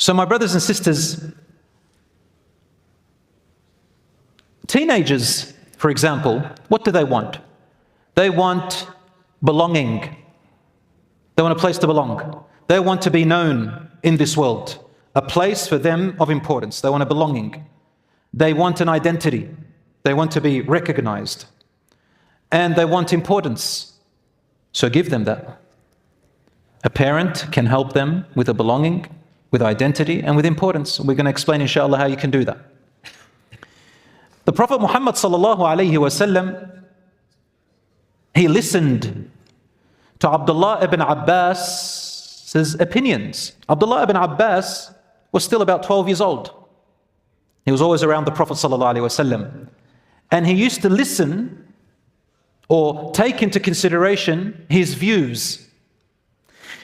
So my brothers and sisters, teenagers, for example, what do they want? They want belonging. They want a place to belong. They want to be known in this world, a place for them of importance. They want a belonging. They want an identity. They want to be recognized. And they want importance. So give them that. A parent can help them with a belonging, with identity, and with importance. We're going to explain, inshallah, how you can do that. The Prophet Muhammad sallallahu alayhi wasallam, he listened to Abdullah ibn Abbas's opinions. Abdullah ibn Abbas was still about 12 years old. He was always around the Prophet sallallahu alayhi wasallam. And he used to listen or take into consideration his views.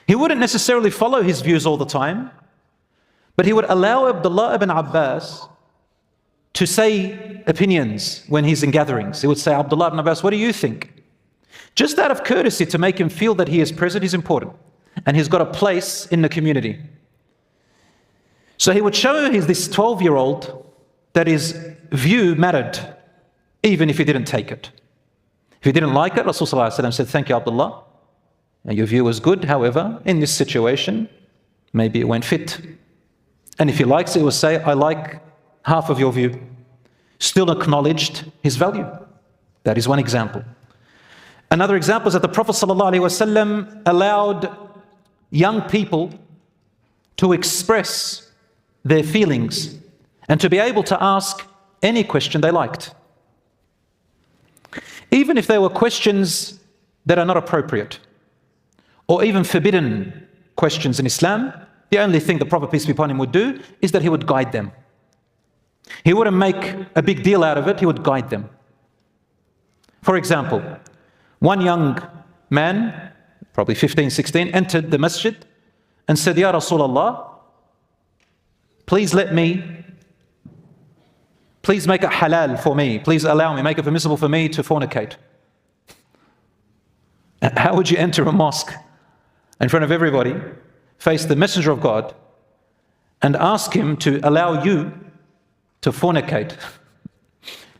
He wouldn't necessarily follow his views all the time, but he would allow Abdullah ibn Abbas to say opinions when he's in gatherings. He would say, Abdullah ibn Abbas, what do you think? Just out of courtesy to make him feel that he is present, he's important, and he's got a place in the community. So he would show this 12-year-old that his view mattered, even if he didn't take it. If he didn't like it, Rasulullah said, thank you, Abdullah. Your view was good, however, in this situation, maybe it won't fit. And if he likes it, he will say, I like half of your view. Still acknowledged his value. That is one example. Another example is that the Prophet ﷺ allowed young people to express their feelings and to be able to ask any question they liked. Even if there were questions that are not appropriate, or even forbidden questions in Islam, the only thing the Prophet, peace be upon him, would do is that he would guide them. He wouldn't make a big deal out of it, he would guide them. For example, one young man, probably 15, 16, entered the masjid and said, Ya Rasulullah, please make it halal for me. Please allow me, make it permissible for me to fornicate. How would you enter a mosque in front of everybody, face the Messenger of God, and ask him to allow you to fornicate?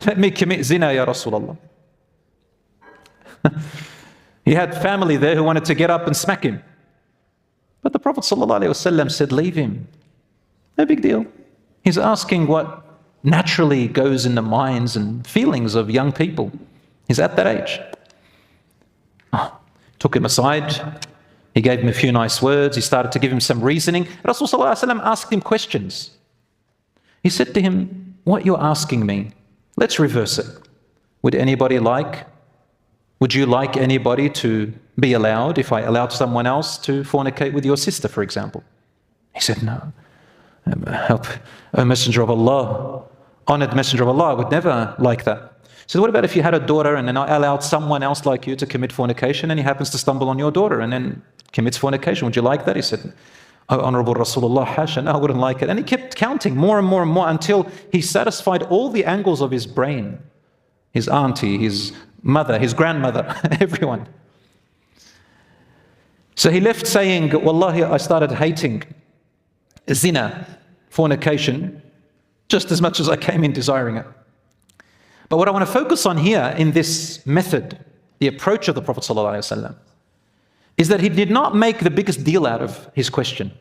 Let me commit zina, Ya Rasulullah. He had family there who wanted to get up and smack him. But the Prophet ﷺ said, leave him. No big deal. He's asking what naturally goes in the minds and feelings of young people. He's at that age. Took him aside. He gave him a few nice words. He started to give him some reasoning. Rasulullah ﷺ asked him questions. He said to him, what you're asking me, let's reverse it. Would you like anybody to be allowed if I allowed someone else to fornicate with your sister, for example? He said, no. Help, O Messenger of Allah, honored Messenger of Allah, I would never like that. He said, what about if you had a daughter and then I allowed someone else like you to commit fornication and he happens to stumble on your daughter and then commits fornication? Would you like that? He said, oh, Honorable Rasulullah, hasha, no, I wouldn't like it. And he kept counting more and more and more until he satisfied all the angles of his brain. His auntie, his mother, his grandmother, everyone. So he left saying, Wallahi, I started hating zina, fornication, just as much as I came in desiring it. But what I want to focus on here in this method, the approach of the Prophet ﷺ, is that he did not make the biggest deal out of his question,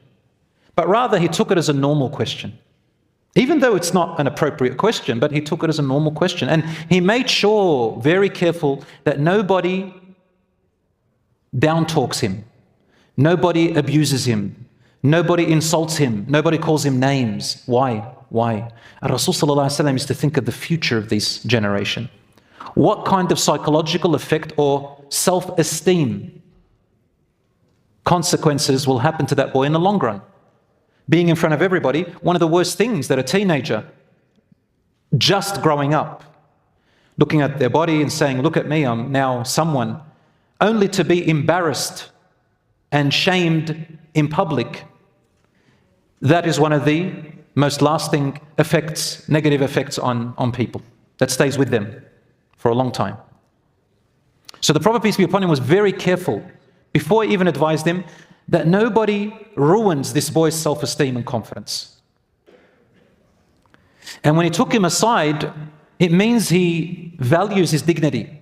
but rather he took it as a normal question. Even though it's not an appropriate question, but he took it as a normal question. And he made sure, very careful, that nobody down-talks him. Nobody abuses him. Nobody insults him. Nobody calls him names. Why? And Rasul ﷺ is to think of the future of this generation. What kind of psychological effect or self-esteem consequences will happen to that boy in the long run? Being in front of everybody, one of the worst things that a teenager just growing up, looking at their body and saying, look at me, I'm now someone, only to be embarrassed and shamed in public. That is one of the most lasting effects, negative effects on people. That stays with them for a long time. So the Prophet, peace be upon him, was very careful before he even advised him that nobody ruins this boy's self-esteem and confidence. And when he took him aside, it means he values his dignity.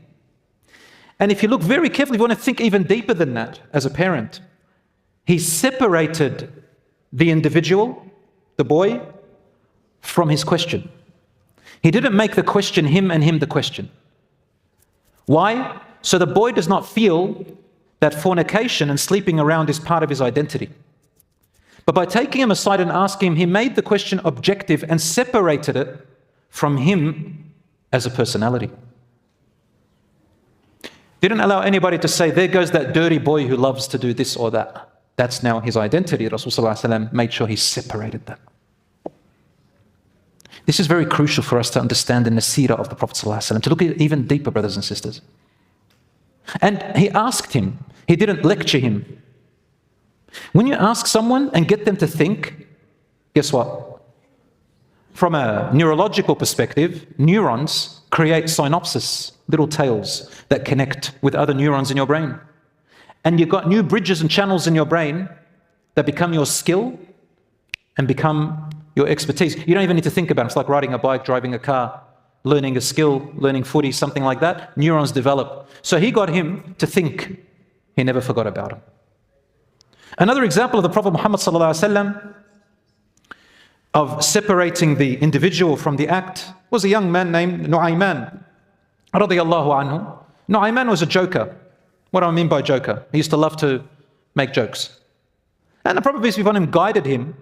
And if you look very carefully, if you want to think even deeper than that as a parent, he separated the individual, the boy, from his question. He didn't make the question him and him the question. Why? So the boy does not feel that fornication and sleeping around is part of his identity. But by taking him aside and asking him, he made the question objective and separated it from him as a personality. Didn't allow anybody to say, there goes that dirty boy who loves to do this or that. That's now his identity. Rasulullah made sure he separated that. This is very crucial for us to understand in the seerah of the Prophet ﷺ, to look at it even deeper, brothers and sisters. And he asked him, he didn't lecture him. When you ask someone and get them to think, guess what? From a neurological perspective, neurons create synapses, little tails that connect with other neurons in your brain. And you've got new bridges and channels in your brain that become your skill and become your expertise. You don't even need to think about it. It's like riding a bike, driving a car, learning a skill, learning footy, something like that. Neurons develop. So he got him to think. He never forgot about him. Another example of the Prophet Muhammad ﷺ of separating the individual from the act was a young man named Nu'ayman radiyallahu anhu. Nu'ayman was a joker. What do I mean by joker? He used to love to make jokes. And the Prophet peace be upon him guided him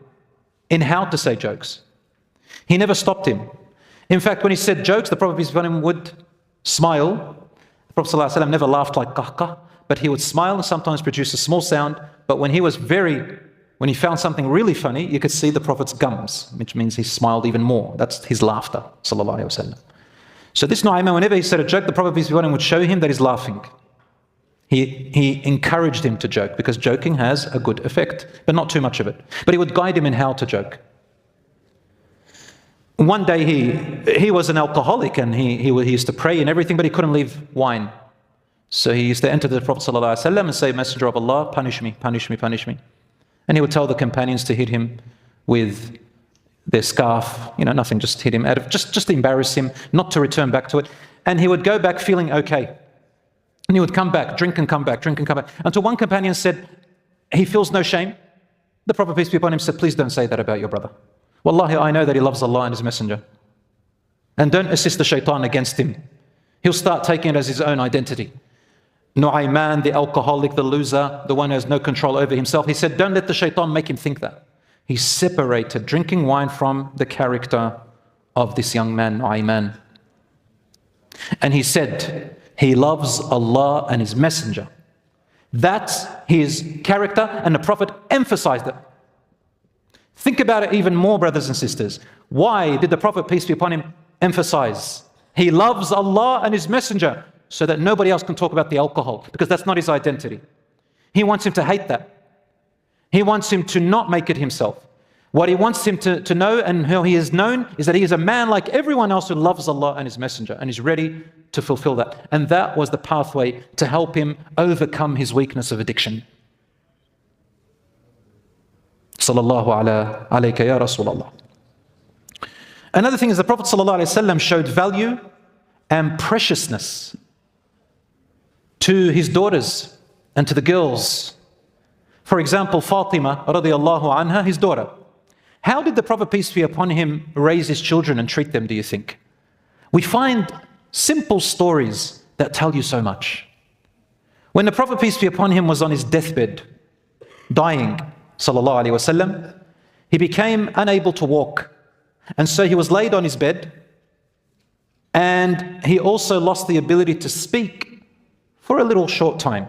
in how to say jokes. He never stopped him. In fact, when he said jokes, the Prophet peace be upon him would smile. The Prophet ﷺ never laughed like kahkah, but he would smile and sometimes produce a small sound. But when he found something really funny, you could see the Prophet's gums, which means he smiled even more. That's his laughter, sallallahu alaihi wasallam. So this Nu'ayman, whenever he said a joke, the Prophet peace be upon him would show him that he's laughing. He encouraged him to joke because joking has a good effect, but not too much of it. But he would guide him in how to joke. One day he was an alcoholic and he used to pray and everything, but he couldn't leave wine. So he used to enter the Prophet ﷺ and say, Messenger of Allah, punish me, punish me, punish me. And he would tell the companions to hit him with their scarf, nothing, just hit him out of, just to embarrass him, not to return back to it. And he would go back feeling okay. And he would come back, drink and come back, drink and come back. Until one companion said, he feels no shame. The Prophet, peace be upon him, said, please don't say that about your brother. Wallahi, I know that he loves Allah and His Messenger. And don't assist the shaitan against him. He'll start taking it as his own identity. Nu'ayman, the alcoholic, the loser, the one who has no control over himself. He said, don't let the shaitan make him think that. He separated drinking wine from the character of this young man, Nu'ayman. And he said, he loves Allah and His Messenger. That's his character, and the Prophet emphasized it. Think about it even more, brothers and sisters. Why did the Prophet, peace be upon him, emphasize? He loves Allah and His Messenger so that nobody else can talk about the alcohol, because that's not his identity. He wants him to hate that. He wants him to not make it himself. What he wants him to know, and how he is known, is that he is a man like everyone else who loves Allah and His Messenger and is ready to fulfill that. And that was the pathway to help him overcome his weakness of addiction. Sallallahu alayka ya Rasulallah. Another thing is the Prophet sallallahu alayhi wasallam showed value and preciousness to his daughters and to the girls. For example, Fatima radiyallahu anha, his daughter. How did the Prophet, peace be upon him, raise his children and treat them, do you think? We find simple stories that tell you so much. When the Prophet, peace be upon him, was on his deathbed, dying, sallallahu alaihi wasallam, he became unable to walk. And so he was laid on his bed, and he also lost the ability to speak for a little short time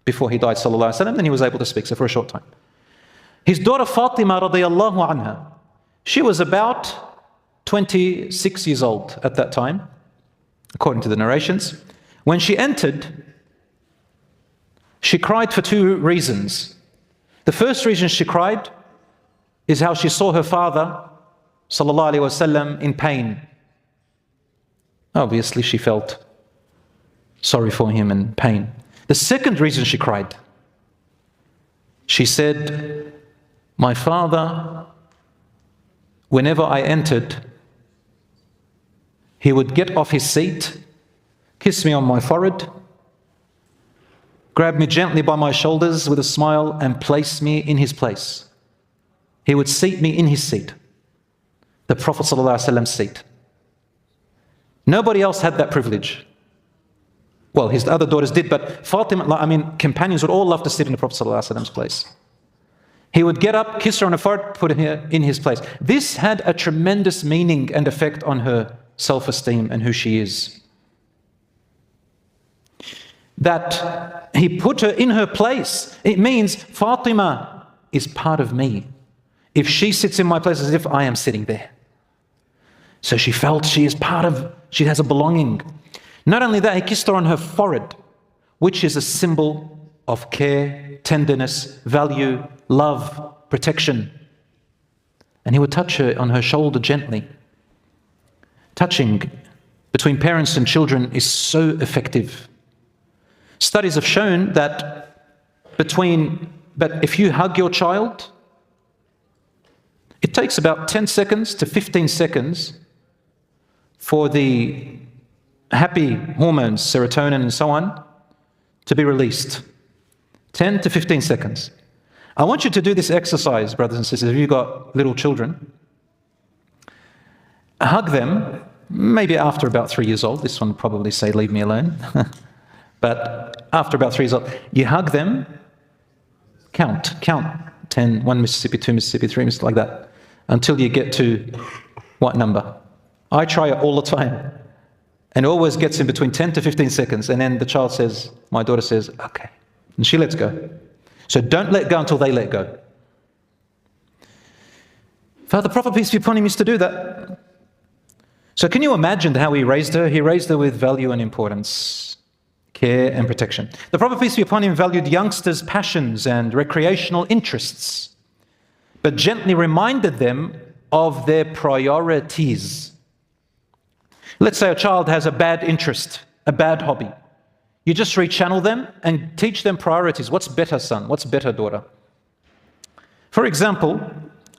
before he died, sallallahu alaihi wasallam. Then he was able to speak, so for a short time. His daughter Fatima radiyallahu anha, she was about 26 years old at that time, according to the narrations. When she entered, she cried for two reasons. The first reason she cried is how she saw her father, sallallahu alaihi wasallam, in pain. Obviously, she felt sorry for him and pain. The second reason she cried She said, my father, whenever I entered, he would get off his seat, kiss me on my forehead, grab me gently by my shoulders with a smile and place me in his place. He would seat me in his seat, the Prophet ﷺ's seat. Nobody else had that privilege. Well, his other daughters did, but Fatima, companions would all love to sit in the Prophet ﷺ's place. He would get up, kiss her on the forehead, put her in his place. This had a tremendous meaning and effect on her self-esteem and who she is. That he put her in her place. It means Fatima is part of me. If she sits in my place, as if I am sitting there. So she felt she is she has a belonging. Not only that, he kissed her on her forehead, which is a symbol of care, tenderness, value, love, protection. And he would touch her on her shoulder gently. Touching between parents and children is so effective. Studies have shown that if you hug your child, it takes about 10 seconds to 15 seconds for the happy hormones, serotonin and so on, to be released. 10 to 15 seconds. I want you to do this exercise, brothers and sisters, if you've got little children. Hug them, maybe after about 3 years old. This one would probably say, leave me alone. But after about 3 years old, you hug them, count 10, 1 Mississippi, 2 Mississippi, 3 Mississippi, like that, until you get to what number? I try it all the time. And it always gets in between 10 to 15 seconds. And then the child says, my daughter says, okay. And she lets go. So don't let go until they let go. Father Prophet, peace be upon him, used to do that. So can you imagine how he raised her? He raised her with value and importance, care and protection. The Prophet, peace be upon him, valued youngsters' passions and recreational interests, but gently reminded them of their priorities. Let's say a child has a bad interest, a bad hobby. You just rechannel them and teach them priorities. What's better, son? What's better, daughter? For example,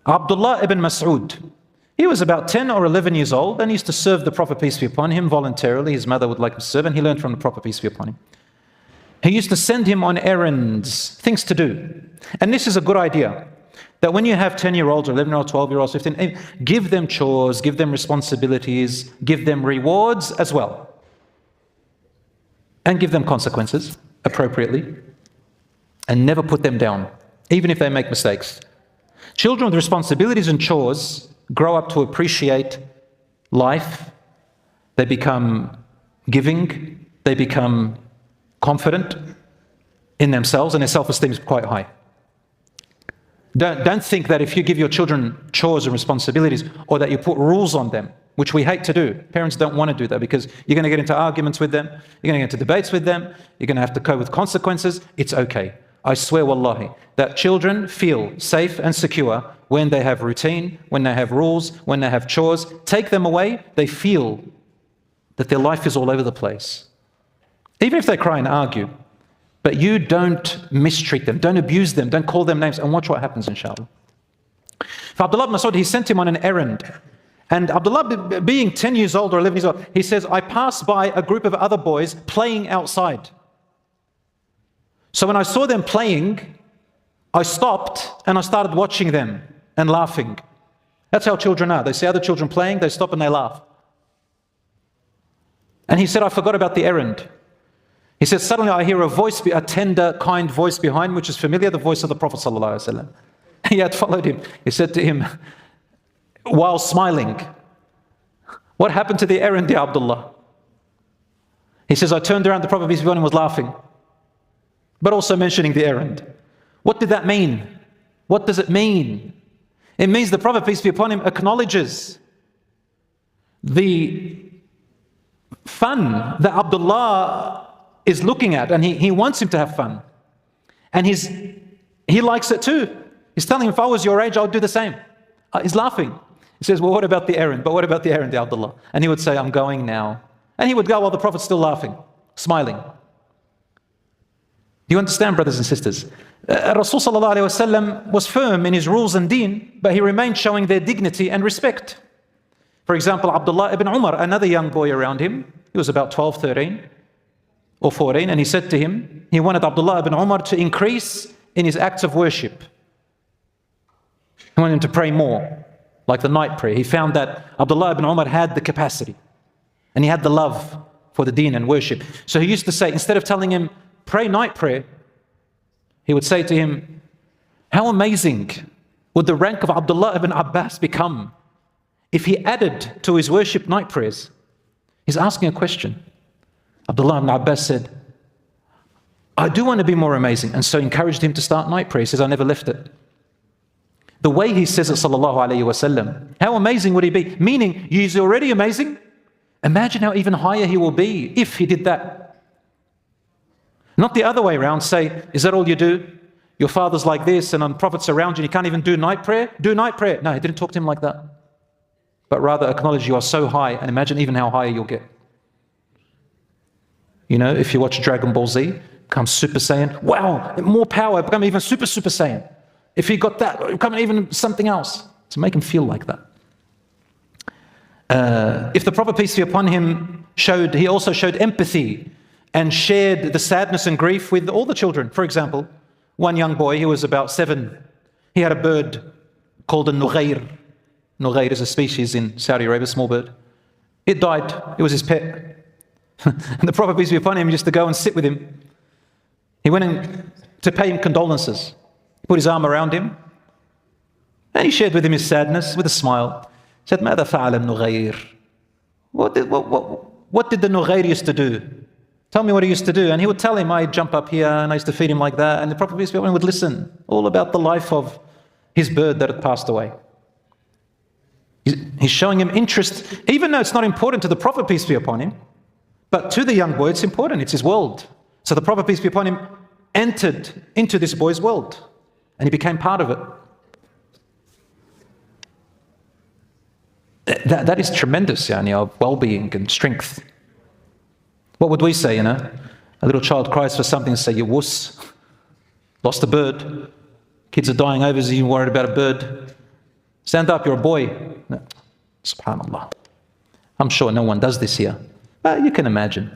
Abdullah ibn Mas'ud. He was about 10 or 11 years old and used to serve the Prophet, peace be upon him, voluntarily. His mother would like him to serve, and he learned from the Prophet, peace be upon him. He used to send him on errands, things to do. And this is a good idea, that when you have 10-year-olds or 11-year-olds, 12-year-olds, 15, give them chores, give them responsibilities, give them rewards as well. And give them consequences appropriately. And never put them down, even if they make mistakes. Children with responsibilities and chores grow up to appreciate life. They become giving. They become confident in themselves, and their self-esteem is quite high. Don't think that if you give your children chores and responsibilities, or that you put rules on them, which we hate to do. Parents don't want to do that because you're going to get into arguments with them, you're going to get into debates with them, you're going to have to cope with consequences. It's okay. I swear, wallahi, that children feel safe and secure when they have routine, when they have rules, when they have chores. Take them away, they feel that their life is all over the place. Even if they cry and argue. But you don't mistreat them, don't abuse them, don't call them names, and watch what happens, inshallah. For Abdullah ibn Mas'ud, he sent him on an errand. And Abdullah, being 10 years old or 11 years old, he says, I passed by a group of other boys playing outside. So when I saw them playing, I stopped and I started watching them and laughing. That's how children are. They see other children playing, they stop and they laugh. And he said, I forgot about the errand. He said, suddenly I hear a voice, a tender, kind voice behind, which is familiar, the voice of the Prophet ﷺ. He had followed him. He said to him, while smiling, what happened to the errand, ya Abdullah? He says, I turned around, the Prophet peace be upon him was laughing, but also mentioning the errand. What did that mean? What does it mean? It means the Prophet peace be upon him acknowledges the fun that Abdullah is looking at, and he wants him to have fun. And he likes it too. He's telling him, if I was your age, I would do the same. He's laughing. He says, well, what about the errand? But what about the errand, ya Abdullah? And he would say, I'm going now. And he would go while the Prophet's still laughing, smiling. Do you understand, brothers and sisters? Rasul sallallahu alayhi wasallam was firm in his rules and deen, but he remained showing their dignity and respect. For example, Abdullah ibn Umar, another young boy around him, he was about 12, 13 or 14, and he said to him, he wanted Abdullah ibn Umar to increase in his acts of worship. He wanted him to pray more, like the night prayer. He found that Abdullah ibn Umar had the capacity and he had the love for the deen and worship. So he used to say, instead of telling him, pray night prayer, he would say to him, how amazing would the rank of Abdullah ibn Abbas become if he added to his worship night prayers? He's asking a question. Abdullah ibn Abbas said, I do want to be more amazing, and so encouraged him to start night prayer. He says, I never left it. The way he says it, sallallahu alayhi wasallam, how amazing would he be? Meaning, he's already amazing. Imagine how even higher he will be if he did that. Not the other way around, say, is that all you do? Your father's like this and prophets around you and you can't even do night prayer? Do night prayer. No, he didn't talk to him like that. But rather acknowledge you are so high, and imagine even how higher you'll get. You know, if you watch Dragon Ball Z, become Super Saiyan, wow, more power, become even Super Saiyan. If he got that, become even something else, to make him feel like that. If the Prophet, peace be upon him, he also showed empathy and shared the sadness and grief with all the children. For example, one young boy, he was about 7, he had a bird called a nughair. Nughair is a species in Saudi Arabia, a small bird. It died, it was his pet. And the Prophet, peace be upon him, used to go and sit with him. He went in to pay him condolences. He put his arm around him, and he shared with him his sadness with a smile. He said, ماذا فعل النغير? What did the nughair used to do? Tell me what he used to do. And he would tell him, I'd jump up here and I used to feed him like that. And the Prophet peace be upon him would listen all about the life of his bird that had passed away. He's showing him interest, even though it's not important to the Prophet, peace be upon him, but to the young boy it's important, it's his world. So the Prophet, peace be upon him, entered into this boy's world and he became part of it. That is tremendous, of well-being and strength. What would we say, A little child cries for something and say, you wuss, lost a bird. Kids are dying over, you're worried about a bird. Stand up, you're a boy. No. Subhanallah. I'm sure no one does this here, but you can imagine.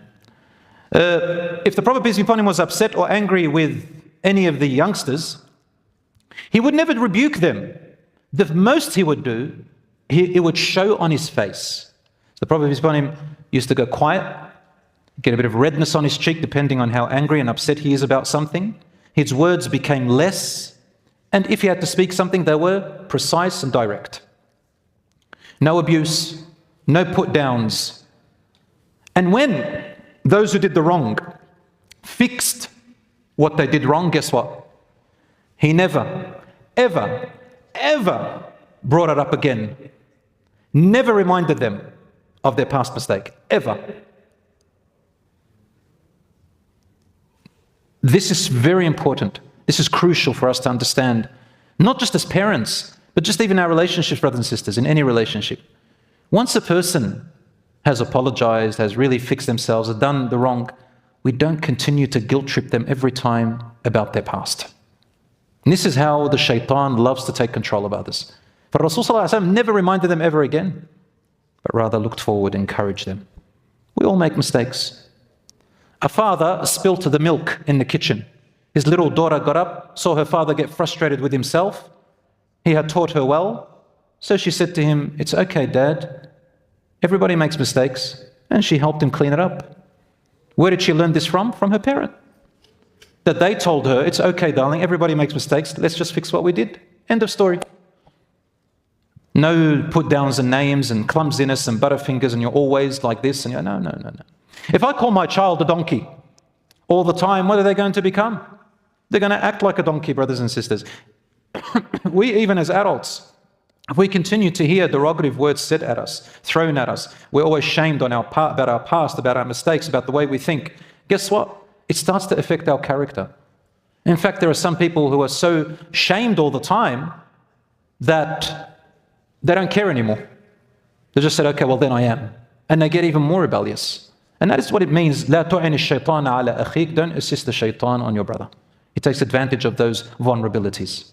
If the Prophet, peace be upon him, was upset or angry with any of the youngsters, he would never rebuke them. The most he would do, it would show on his face. So the Prophet, peace be upon him, used to go quiet, get a bit of redness on his cheek depending on how angry and upset he is about something. His words became less, and if he had to speak something, they were precise and direct. No abuse, no put-downs. And when those who did the wrong fixed what they did wrong, guess what? He never, ever, ever brought it up again. Never reminded them of their past mistake, ever. This is very important. This is crucial for us to understand, not just as parents, but just even our relationships, brothers and sisters, in any relationship. Once a person has apologized, has really fixed themselves, has done the wrong, we don't continue to guilt trip them every time about their past. And this is how the shaitan loves to take control of others. But Rasulullah never reminded them ever again, but rather looked forward and encouraged them. We all make mistakes. A father spilled the milk in the kitchen. His little daughter got up, saw her father get frustrated with himself. He had taught her well, so she said to him, it's okay, Dad. Everybody makes mistakes. And she helped him clean it up. Where did she learn this from? From her parent. That they told her, it's okay, darling, everybody makes mistakes. Let's just fix what we did. End of story. No put-downs and names and clumsiness and butterfingers and you're always like this. And you're, no. If I call my child a donkey all the time, what are they going to become? They're going to act like a donkey, brothers and sisters. We, even as adults, if we continue to hear derogative words said at us, thrown at us, we're always shamed on about our past, about our mistakes, about the way we think. Guess what? It starts to affect our character. In fact, there are some people who are so shamed all the time that they don't care anymore. They just said, okay, well then I am. And they get even more rebellious. And that is what it means. لا تعن الشيطان على أخيك. Don't assist the shaitan on your brother. He takes advantage of those vulnerabilities.